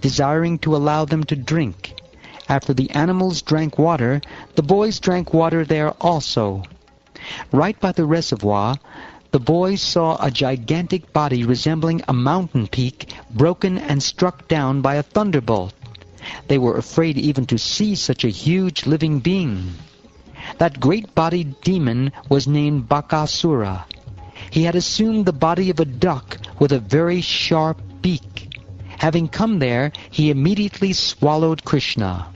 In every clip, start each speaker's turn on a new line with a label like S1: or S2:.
S1: desiring to allow them to drink. After the animals drank water, the boys drank water there also. Right by the reservoir, the boys saw a gigantic body resembling a mountain peak, broken and struck down by a thunderbolt. They were afraid even to see such a huge living being. That great-bodied demon was named Bakasura. He had assumed the body of a duck with a very sharp beak. Having come there, he immediately swallowed Krishna.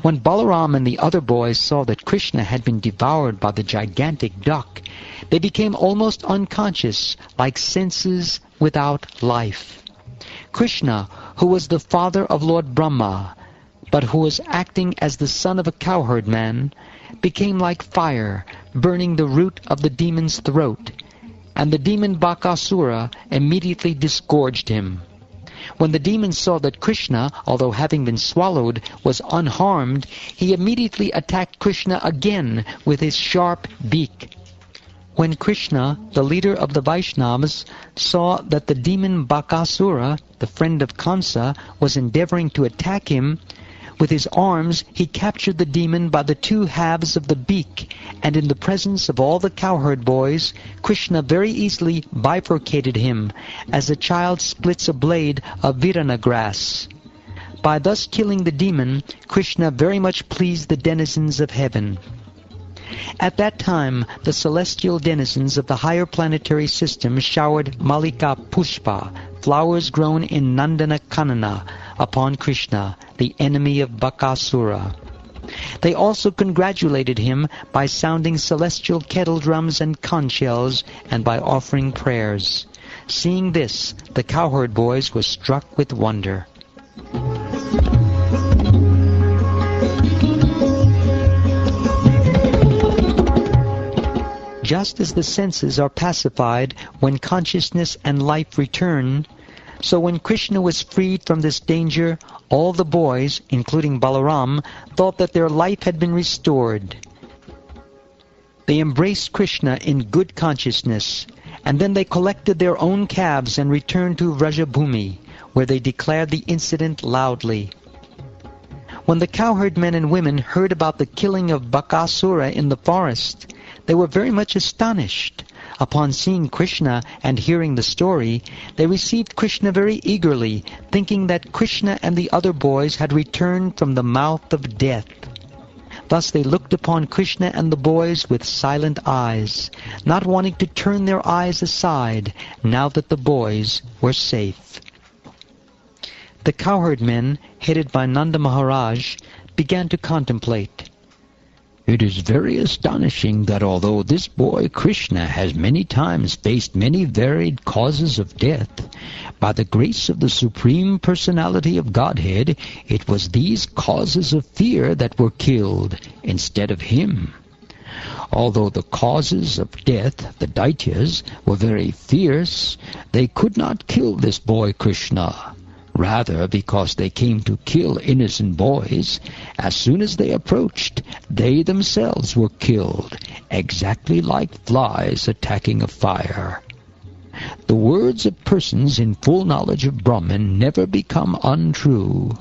S1: When Balaram and the other boys saw that Krishna had been devoured by the gigantic duck, they became almost unconscious, like senses without life. Krishna, who was the father of Lord Brahma, but who was acting as the son of a cowherd man, became like fire, burning the root of the demon's throat, and the demon Bakasura immediately disgorged him. When the demon saw that Krishna, although having been swallowed, was unharmed, he immediately attacked Krishna again with his sharp beak. When Krishna, the leader of the Vaishnavas, saw that the demon Bakasura, the friend of Kamsa, was endeavoring to attack him, with his arms he captured the demon by the two halves of the beak, and in the presence of all the cowherd boys, Krishna very easily bifurcated him, as a child splits a blade of virana grass. By thus killing the demon, Krishna very much pleased the denizens of heaven. At that time, the celestial denizens of the higher planetary system showered Malika Pushpa, flowers grown in Nandana Kanana, upon Krishna, the enemy of Bakasura. They also congratulated him by sounding celestial kettle drums and conch shells, and by offering prayers. Seeing this, the cowherd boys were struck with wonder. Just as the senses are pacified when consciousness and life return, so when Krishna was freed from this danger, all the boys, including Balaram, thought that their life had been restored. They embraced Krishna in good consciousness, and then they collected their own calves and returned to Vrajabhumi, where they declared the incident loudly. When the cowherd men and women heard about the killing of Bakasura in the forest, they were very much astonished. Upon seeing Krishna and hearing the story, they received Krishna very eagerly, thinking that Krishna and the other boys had returned from the mouth of death. Thus they looked upon Krishna and the boys with silent eyes, not wanting to turn their eyes aside, now that the boys were safe. The cowherd men, headed by Nanda Maharaj, began to contemplate. It is very astonishing that although this boy Krishna has many times faced many varied causes of death, by the grace of the Supreme Personality of Godhead, it was these causes of fear that were killed instead of him. Although the causes of death, the Daityas, were very fierce, they could not kill this boy Krishna. Rather, because they came to kill innocent boys, as soon as they approached, they themselves were killed, exactly like flies attacking a fire. The words of persons in full knowledge of Brahman never become untrue.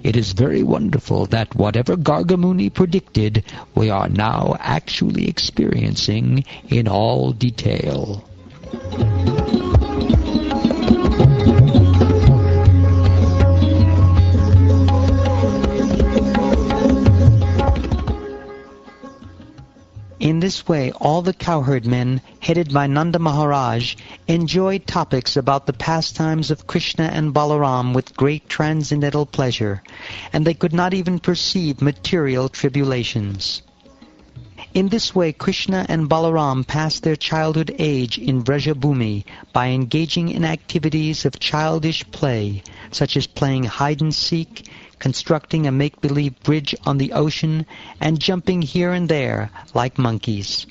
S1: It is very wonderful that whatever Gargamuni predicted, we are now actually experiencing in all detail. In this way, all the cowherd men, headed by Nanda Maharaj, enjoyed topics about the pastimes of Krishna and Balaram with great transcendental pleasure, and they could not even perceive material tribulations. In this way, Krishna and Balaram passed their childhood age in Vrajabhumi by engaging in activities of childish play, such as playing hide-and-seek, constructing a make-believe bridge on the ocean, and jumping here and there like monkeys.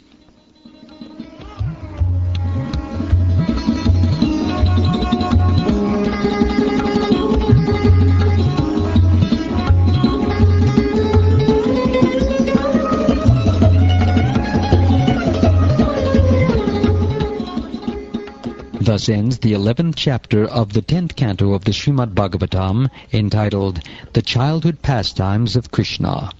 S1: Thus ends the 11th chapter of the 10th canto of the Shrimad Bhagavatam, entitled The Childhood Pastimes of Krishna.